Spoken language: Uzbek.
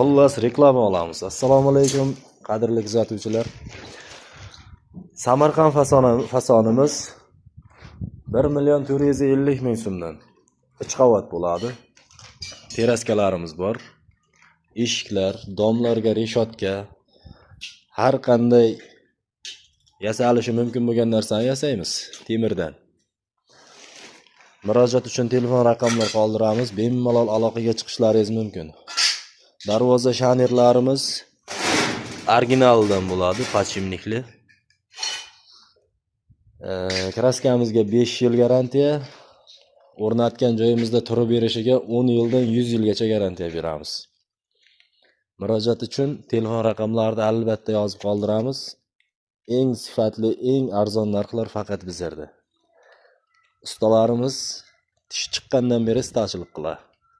Xullas reklama olamiz. Assalomu alaykum qadrli kuzatuvchilar. Samarqand fasonimiz 1.450.000 so'mdan 3 qavat bo'ladi. Teraskalarimiz bor. Eshiklar, domlarga reshotka, har qanday yasalishi mumkin bo'lgan narsani yasaymiz temirdan. Murojaat uchun telefon raqamlar qoldiramiz. Bemalol aloqaga chiqishlaringiz mumkin. Darvoza shanirlarimiz originaldan bo'ladi, podshimnikli. Kraskamizga 5 yil garantiya, o'rnatgan joyimizda turib berishiga 10 yildan 100 yilgacha garantiya beramiz. Murojaat uchun telefon raqamlarini albatta yozib qoldiramiz. Eng sifatli, eng arzon narxlar faqat bizlarda. Ustalarimiz tish chiqqandan beri stachilik qiladi.